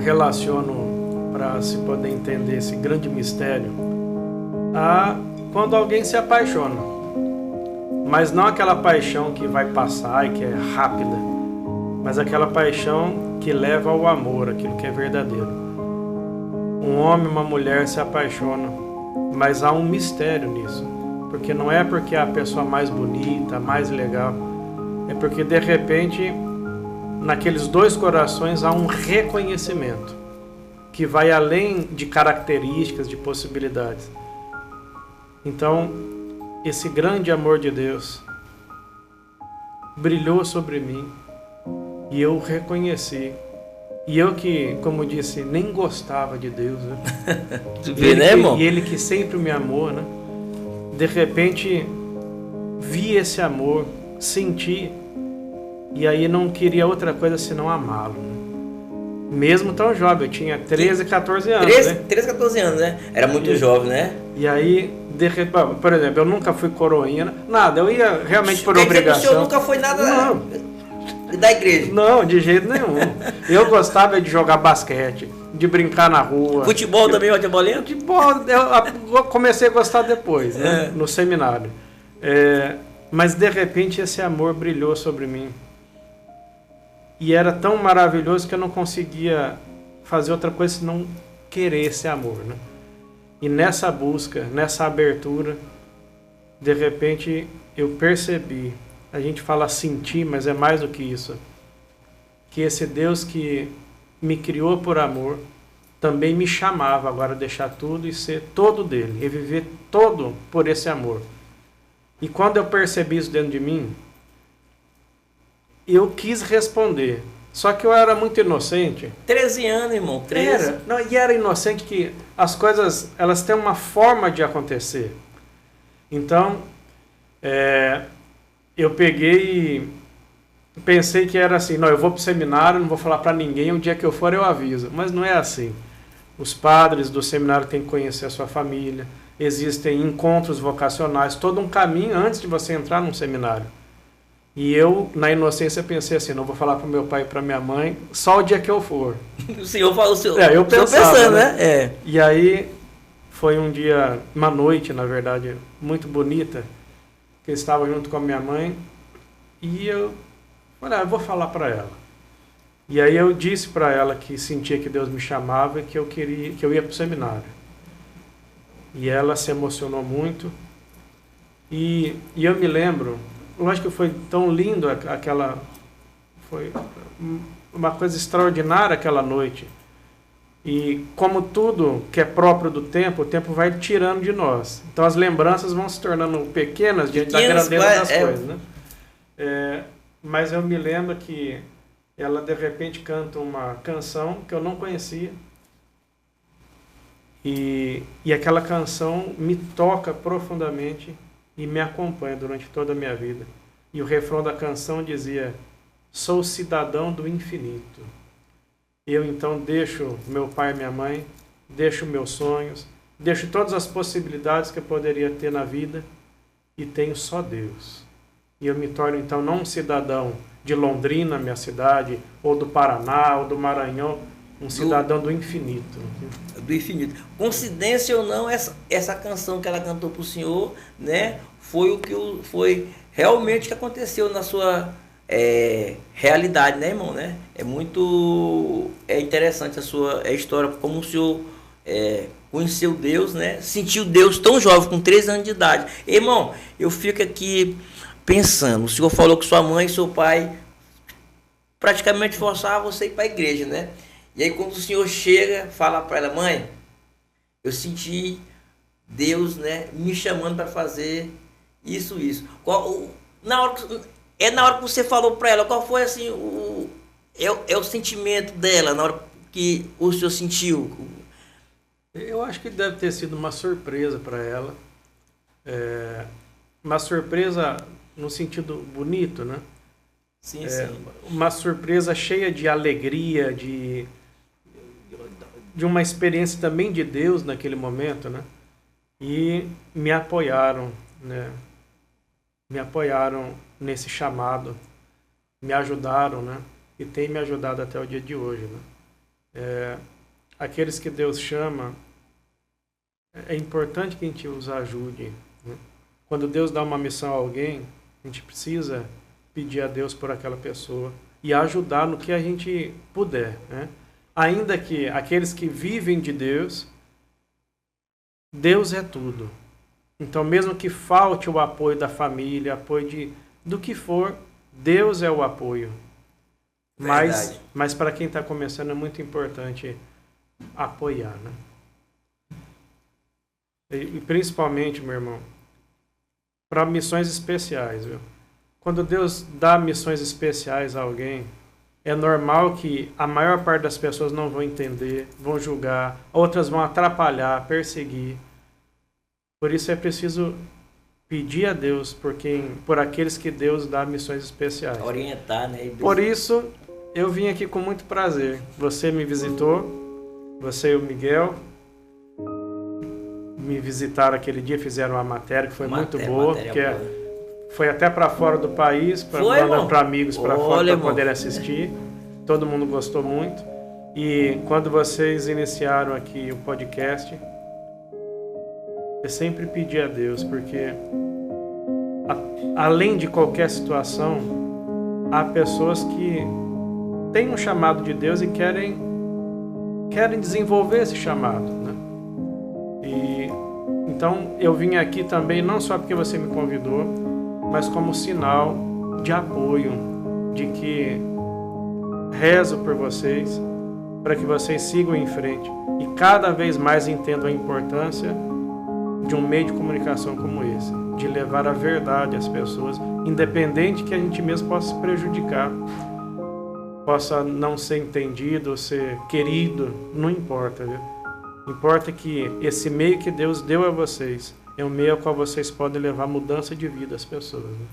relaciono para se poder entender esse grande mistério a quando alguém se apaixona, mas não aquela paixão que vai passar e que é rápida, mas aquela paixão que leva ao amor, aquilo que é verdadeiro. Um homem e uma mulher se apaixonam, mas há um mistério nisso, porque não é porque é a pessoa mais bonita, mais legal, é porque de repente naqueles dois corações há um reconhecimento que vai além de características, de possibilidades. Então, esse grande amor de Deus brilhou sobre mim e eu reconheci. E eu que, como disse, nem gostava de Deus, né? Tu vê, né, irmão? E ele que sempre me amou, né? De repente, vi esse amor, senti, e aí não queria outra coisa senão amá-lo, né? Mesmo tão jovem, eu tinha 13, 14 anos, 13, 14 anos, né? Era muito jovem, né? E aí, de repente, por exemplo, eu nunca fui coroinha, nada, eu ia realmente por obrigação. O senhor nunca foi nada da igreja? Não, de jeito nenhum. Eu gostava de jogar basquete, de brincar na rua. Futebol também, ó, de bolinha? Futebol, eu comecei a gostar depois, né? No seminário. Mas de repente esse amor brilhou sobre mim. E era tão maravilhoso que eu não conseguia fazer outra coisa senão querer esse amor, né? E nessa busca, nessa abertura, de repente eu percebi, a gente fala sentir, mas é mais do que isso, que esse Deus que me criou por amor, também me chamava agora a deixar tudo e ser todo dele, e viver todo por esse amor. E quando eu percebi isso dentro de mim, eu quis responder. Só que eu era muito inocente. 13 anos, irmão. 13. E era inocente que as coisas, elas têm uma forma de acontecer. Então, eu peguei e pensei que era assim, não, eu vou para o seminário, não vou falar para ninguém, o dia que eu for eu aviso. Mas não é assim. Os padres do seminário têm que conhecer a sua família, existem encontros vocacionais, todo um caminho antes de você entrar num seminário. E eu, na inocência, pensei assim, não vou falar para meu pai e para minha mãe, só o dia que eu for. O senhor falou, o senhor, eu pensava, pensando, né? E aí, foi um dia, uma noite, na verdade, muito bonita, que eu estava junto com a minha mãe, e eu falei, eu vou falar para ela. E aí eu disse para ela que sentia que Deus me chamava e que eu ia para o seminário. E ela se emocionou muito. E eu me lembro, eu acho que foi tão lindo foi uma coisa extraordinária aquela noite. E como tudo que é próprio do tempo, o tempo vai tirando de nós. Então as lembranças vão se tornando pequenas diante da grandeza das coisas, né? Mas eu me lembro que ela de repente canta uma canção que eu não conhecia. E aquela canção me toca profundamente e me acompanha durante toda a minha vida. E o refrão da canção dizia, sou cidadão do infinito. Eu então deixo meu pai e minha mãe, deixo meus sonhos, deixo todas as possibilidades que eu poderia ter na vida e tenho só Deus. E eu me torno então não um cidadão de Londrina, minha cidade, ou do Paraná, ou do Maranhão, um cidadão do infinito. Do infinito. Coincidência ou não, essa canção que ela cantou para o senhor, né, foi realmente o que aconteceu na sua realidade, né, irmão? Né? É muito interessante a sua história, como o senhor conheceu Deus, né? Sentiu Deus tão jovem, com 13 anos de idade. Irmão, eu fico aqui pensando, o senhor falou que sua mãe e seu pai praticamente forçavam você a ir para a igreja, né? E aí quando o senhor chega, fala para ela, mãe, eu senti Deus, né, me chamando para fazer isso. Na hora que você falou para ela, qual foi assim o sentimento dela na hora que o senhor sentiu? Eu acho que deve ter sido uma surpresa para ela. Uma surpresa no sentido bonito, né? Sim. Uma surpresa cheia de alegria, de uma experiência também de Deus naquele momento, né? E me apoiaram, né? Me apoiaram nesse chamado, me ajudaram, né? E tem me ajudado até o dia de hoje, né? Aqueles que Deus chama, é importante que a gente os ajude, né? Quando Deus dá uma missão a alguém, a gente precisa pedir a Deus por aquela pessoa e ajudar no que a gente puder, né? Ainda que aqueles que vivem de Deus, Deus é tudo. Então, mesmo que falte o apoio da família, do que for, Deus é o apoio. Mas para quem está começando é muito importante apoiar, né? E principalmente, meu irmão, para missões especiais, viu? Quando Deus dá missões especiais a alguém, é normal que a maior parte das pessoas não vão entender, vão julgar, outras vão atrapalhar, perseguir. Por isso é preciso pedir a Deus por aqueles que Deus dá missões especiais. Orientar, né? Por isso, eu vim aqui com muito prazer. Você me visitou, você e o Miguel me visitaram aquele dia, fizeram uma matéria que foi muito boa, foi até para fora do país, para amigos para fora para poder assistir. Todo mundo gostou muito. E quando vocês iniciaram aqui o podcast, eu sempre pedi a Deus, porque além de qualquer situação, há pessoas que têm um chamado de Deus e querem desenvolver esse chamado, né? Então eu vim aqui também não só porque você me convidou, mas como sinal de apoio, de que rezo por vocês, para que vocês sigam em frente e cada vez mais entendam a importância de um meio de comunicação como esse, de levar a verdade às pessoas, independente que a gente mesmo possa se prejudicar, possa não ser entendido, ser querido, não importa, viu? Importa que esse meio que Deus deu a vocês é um meio ao qual vocês podem levar mudança de vida às pessoas, né?